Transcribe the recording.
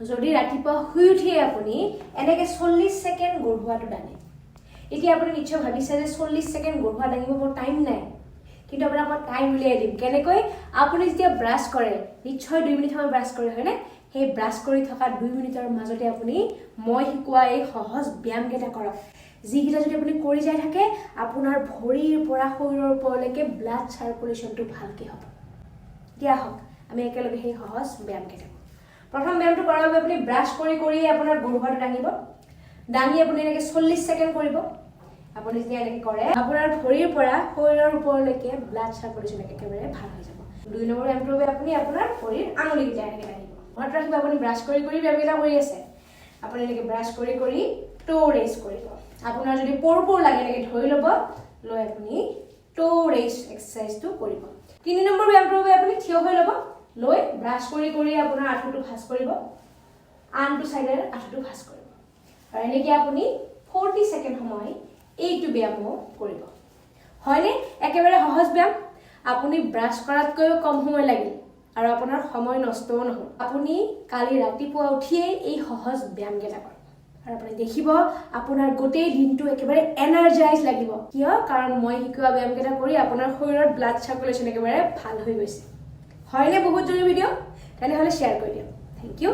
যদি ৰাতিপুৱা শুই উঠিয়ে আপুনি এনেকৈ 40 ছেকেণ্ড গঢ়োৱাটো দাঙে। এতিয়া আপুনি নিশ্চয় ভাবিছে যে 40 ছেকেণ্ড গঢ়োৱা দাঙিব মোৰ টাইম নাই, কিন্তু আপোনাক মই টাইম উলিয়াই দিম। কেনেকৈ? আপুনি যেতিয়া ব্ৰাছ কৰে, নিশ্চয় 2 মিনিট সময় ব্ৰাছ কৰে, হয়নে? সেই ব্ৰাছ কৰি থকা 2 মিনিটৰ মাজতে আপুনি মই শিকোৱা এই সহজ ব্যায়ামকেইটা কৰক, যিকেইটা যদি আপুনি কৰি যাই থাকে আপোনাৰ ভৰিৰ পৰা শৰীৰৰ ওপৰলৈকে ব্লাড চাৰ্কুলেশ্যনটো ভালকৈ হ'ব। দিয়া হওক আমি একেলগে সেই সহজ ব্যায়ামকেইটা। প্ৰথম ব্যায়ামটো কৰাৰ বাবে আপুনি ব্ৰাছ কৰি কৰিয়ে আপোনাৰ গৰুহাটো দাঙিব। দাঙি আপুনি এনেকৈ 40 ছেকেণ্ড কৰিব। আপুনি যেতিয়া এনেকৈ কৰে আপোনাৰ ভৰিৰ পৰা শৰীৰৰ ওপৰলৈকে ব্লাড চাৰ্কুলেশ্যন একেবাৰে ভাল হৈ যাব। 2 নম্বৰ ব্যায়ামটোৰ বাবে আপুনি আপোনাৰ ভৰিৰ আঙুলিকেইটা এনেকৈ দাঙিব। মনত ৰাখিব আপুনি ব্ৰাছ কৰি কৰি ব্যায়ামকেইটা কৰি আছে। আপুনি এনেকৈ ব্ৰাছ কৰি কৰি টো ৰেইজ কৰিব। আপোনাৰ যদি পৰ লাগে এনেকৈ ধৰি ল'ব, লৈ আপুনি টো ৰেইজ এক্সাৰচাইজটো কৰিব। 3 নম্বৰ ব্যায়ামটোৰ বাবে আপুনি থিয় হৈ ল'ব, লৈ ব্ৰাছ কৰি কৰি আপোনাৰ আঁঠুটো ভাঁজ কৰিব, আনটো চাইডেৰে আঁঠুটো ভাঁজ কৰিব। আৰু এনেকৈ আপুনি 40 ছেকেণ্ড সময় এইটো ব্যায়ামো কৰিব। হয়নে? একেবাৰে সহজ ব্যায়াম। আপুনি ব্ৰাছ কৰাতকৈও কম সময় লাগিল আৰু আপোনাৰ সময় নষ্টও নহ'ল। আপুনি কালি ৰাতিপুৱা উঠিয়েই এই সহজ ব্যায়ামকেইটা কৰক আৰু আপুনি দেখিব আপোনাৰ গোটেই দিনটো একেবাৰে এনাৰ্জাইজ লাগিব। কিয়? কাৰণ মই শিকোৱা ব্যায়ামকেইটা কৰি আপোনাৰ শৰীৰত ব্লাড চাৰ্কুলেশ্যন একেবাৰে ভাল হৈ গৈছে। হয়নে বহুত জৰুৰী ভিডিঅ'? তেনেহ'লে শ্বেয়াৰ কৰি দিয়ক। Thank U.